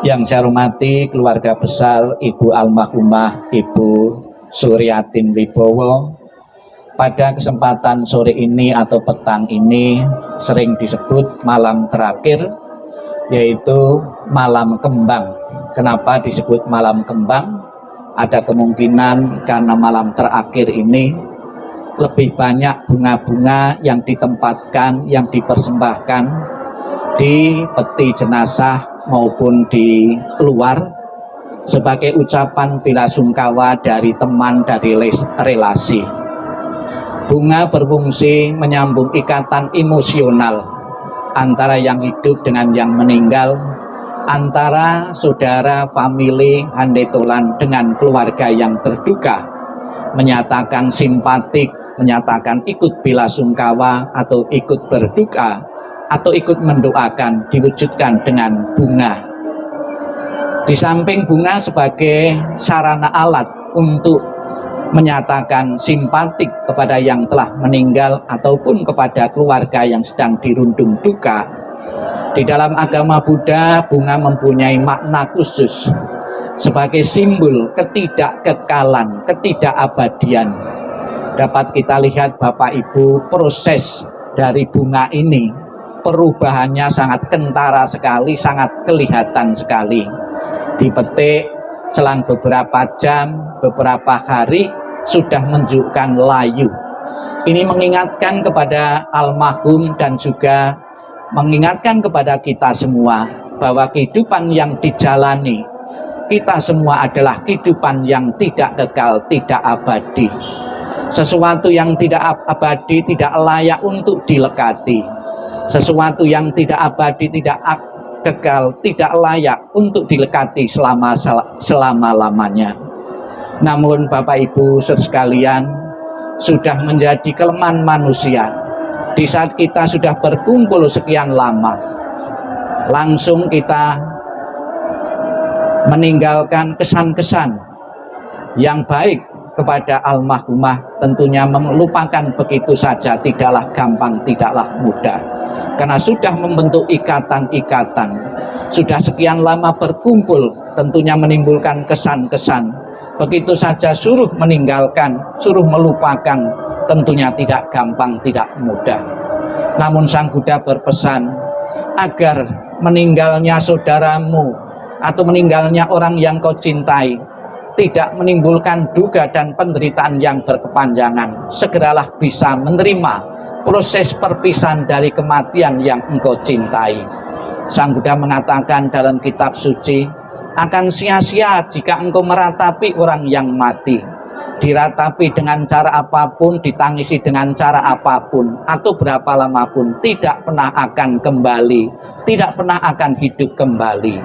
Yang saya hormati keluarga besar Ibu almarhumah Ibu Suryatin Wibowo, pada kesempatan sore ini atau petang ini sering disebut malam terakhir, yaitu malam kembang. Kenapa disebut malam kembang? Ada kemungkinan karena malam terakhir ini lebih banyak bunga-bunga yang ditempatkan, yang dipersembahkan di peti jenazah maupun di luar sebagai ucapan bela sungkawa dari teman, dari relasi. Bunga berfungsi menyambung ikatan emosional antara yang hidup dengan yang meninggal, antara saudara, famili, handetolan dengan keluarga yang berduka, menyatakan simpatik, menyatakan ikut bela sungkawa atau ikut berduka atau ikut mendoakan, diwujudkan dengan bunga. Di samping bunga sebagai sarana alat untuk menyatakan simpatik kepada yang telah meninggal ataupun kepada keluarga yang sedang dirundung duka, di dalam agama Buddha bunga mempunyai makna khusus sebagai simbol ketidakkekalan, ketidakabadian. Dapat kita lihat Bapak Ibu, proses dari bunga ini perubahannya sangat kentara sekali, sangat kelihatan sekali. Dipetik selang beberapa jam, beberapa hari sudah menunjukkan layu. Ini mengingatkan kepada almarhum dan juga mengingatkan kepada kita semua bahwa kehidupan yang dijalani kita semua adalah kehidupan yang tidak kekal, tidak abadi. Sesuatu yang tidak abadi tidak layak untuk dilekati. Sesuatu yang tidak abadi, tidak kekal, tidak layak untuk dilekati selama-lamanya. Namun Bapak Ibu sekalian, sudah menjadi kelemahan manusia. Di saat kita sudah berkumpul sekian lama, langsung kita meninggalkan kesan-kesan yang baik kepada almarhumah, tentunya melupakan begitu saja tidaklah gampang, tidaklah mudah. Karena sudah membentuk ikatan-ikatan, sudah sekian lama berkumpul, tentunya menimbulkan kesan-kesan. Begitu saja suruh meninggalkan, suruh melupakan, tentunya tidak gampang, tidak mudah. Namun Sang Buddha berpesan agar meninggalnya saudaramu atau meninggalnya orang yang kau cintai tidak menimbulkan duka dan penderitaan yang berkepanjangan. Segeralah bisa menerima proses perpisahan dari kematian yang engkau cintai. Sang Buddha mengatakan dalam kitab suci, akan sia-sia jika engkau meratapi orang yang mati. Diratapi dengan cara apapun, ditangisi dengan cara apapun, atau berapa lama pun, tidak pernah akan kembali, tidak pernah akan hidup kembali.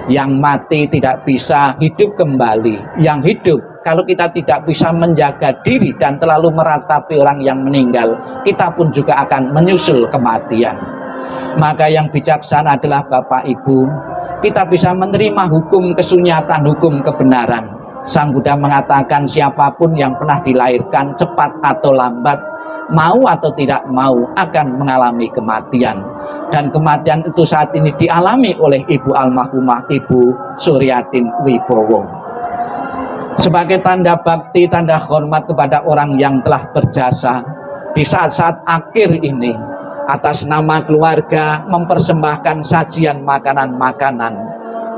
Yang mati tidak bisa hidup kembali. Yang hidup, kalau kita tidak bisa menjaga diri dan terlalu meratapi orang yang meninggal, kita pun juga akan menyusul kematian. Maka yang bijaksana adalah Bapak Ibu, kita bisa menerima hukum kesunyatan, hukum kebenaran. Sang Buddha mengatakan siapapun yang pernah dilahirkan cepat atau lambat, mau atau tidak mau akan mengalami kematian. Dan kematian itu saat ini dialami oleh Ibu almarhumah Ibu Suryatin Wibowo. Sebagai tanda bakti, tanda hormat kepada orang yang telah berjasa di saat-saat akhir ini, atas nama keluarga mempersembahkan sajian makanan-makanan.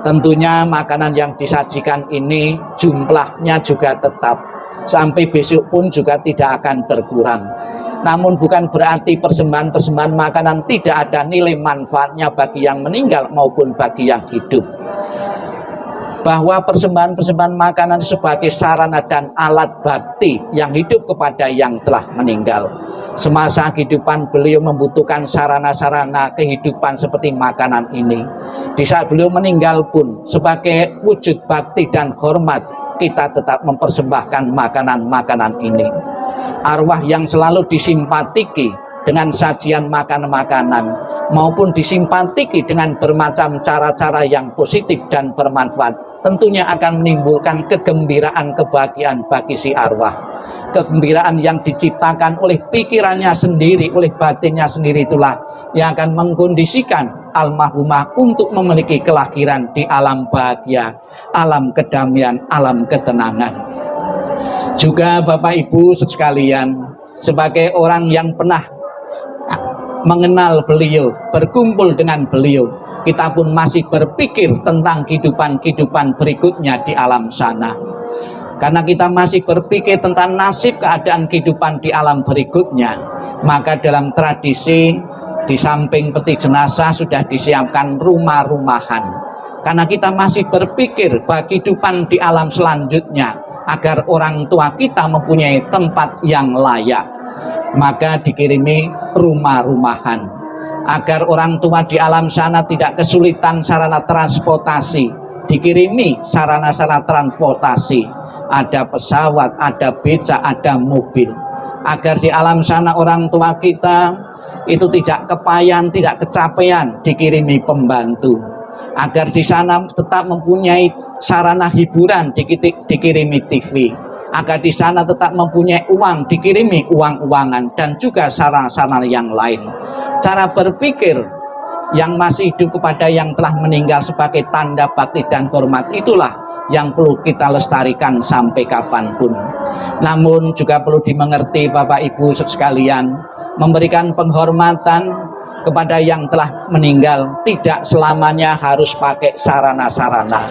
Tentunya makanan yang disajikan ini jumlahnya juga tetap sampai besok pun juga tidak akan berkurang. Namun bukan berarti persembahan-persembahan makanan tidak ada nilai manfaatnya bagi yang meninggal maupun bagi yang hidup. Bahwa persembahan-persembahan makanan sebagai sarana dan alat bakti yang hidup kepada yang telah meninggal. Semasa kehidupan beliau membutuhkan sarana-sarana kehidupan seperti makanan ini. Di saat beliau meninggal pun sebagai wujud bakti dan hormat, kita tetap mempersembahkan makanan-makanan ini. Arwah yang selalu disimpatiki dengan sajian makanan-makanan maupun disimpatiki dengan bermacam cara-cara yang positif dan bermanfaat, tentunya akan menimbulkan kegembiraan, kebahagiaan bagi si arwah. Kegembiraan yang diciptakan oleh pikirannya sendiri, oleh batinnya sendiri, itulah yang akan mengkondisikan almarhumah untuk memiliki kelahiran di alam bahagia, alam kedamaian, alam ketenangan. Juga Bapak Ibu sekalian, sebagai orang yang pernah mengenal beliau, berkumpul dengan beliau, kita pun masih berpikir tentang kehidupan berikutnya di alam sana. Karena kita masih berpikir tentang nasib keadaan kehidupan di alam berikutnya, maka dalam tradisi di samping peti jenazah sudah disiapkan rumah-rumahan. Karena kita masih berpikir bahwa kehidupan di alam selanjutnya, agar orang tua kita mempunyai tempat yang layak, maka dikirimi rumah-rumahan. Agar orang tua di alam sana tidak kesulitan sarana transportasi, dikirimi sarana-sarana transportasi. Ada pesawat, ada beca, ada mobil. Agar di alam sana orang tua kita itu tidak kepayan, tidak kecapean, dikirimi pembantu. Agar di sana tetap mempunyai sarana hiburan, dikirimi TV. Agar di sana tetap mempunyai uang, dikirimi uang-uangan, dan juga sarana-sarana yang lain. Cara berpikir yang masih hidup kepada yang telah meninggal sebagai tanda bakti dan hormat, itulah yang perlu kita lestarikan sampai kapanpun. Namun juga perlu dimengerti Bapak Ibu sekalian, memberikan penghormatan kepada yang telah meninggal tidak selamanya harus pakai sarana-sarana.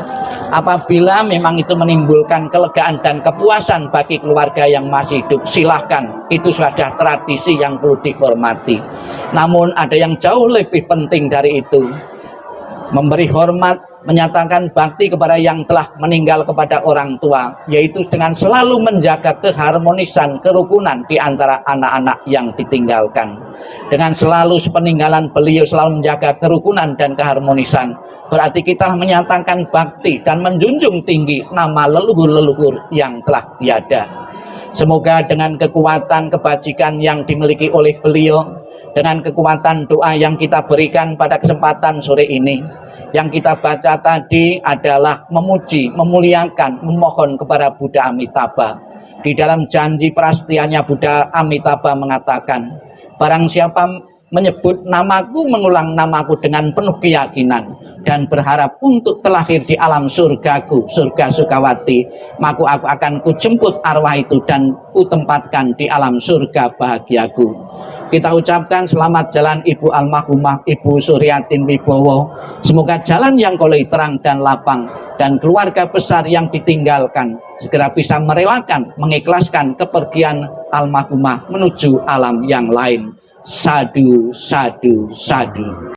Apabila memang itu menimbulkan kelegaan dan kepuasan bagi keluarga yang masih hidup, silahkan, itu sudah tradisi yang perlu dihormati. Namun ada yang jauh lebih penting dari itu, memberi hormat, menyatakan bakti kepada yang telah meninggal kepada orang tua, yaitu dengan selalu menjaga keharmonisan, kerukunan di antara anak-anak yang ditinggalkan. Dengan selalu sepeninggalan beliau selalu menjaga kerukunan dan keharmonisan, berarti kita menyatakan bakti dan menjunjung tinggi nama leluhur-leluhur yang telah tiada. Semoga dengan kekuatan kebajikan yang dimiliki oleh beliau, dengan kekuatan doa yang kita berikan pada kesempatan sore ini, yang kita baca tadi adalah memuji, memuliakan, memohon kepada Buddha Amitabha. Di dalam janji prasetyanya Buddha Amitabha mengatakan, barang siapa menyebut namaku, mengulang namaku dengan penuh keyakinan dan berharap untuk terlahir di alam surgaku, surga Sukawati, maka aku akan kujemput arwah itu dan kutempatkan di alam surga bahagiaku. Kita ucapkan selamat jalan Ibu almarhumah Ibu Suryatin Wibowo. Semoga jalan yang kolei terang dan lapang, dan keluarga besar yang ditinggalkan segera bisa merelakan, mengikhlaskan kepergian almarhumah menuju alam yang lain. Sadu, sadu, sadu.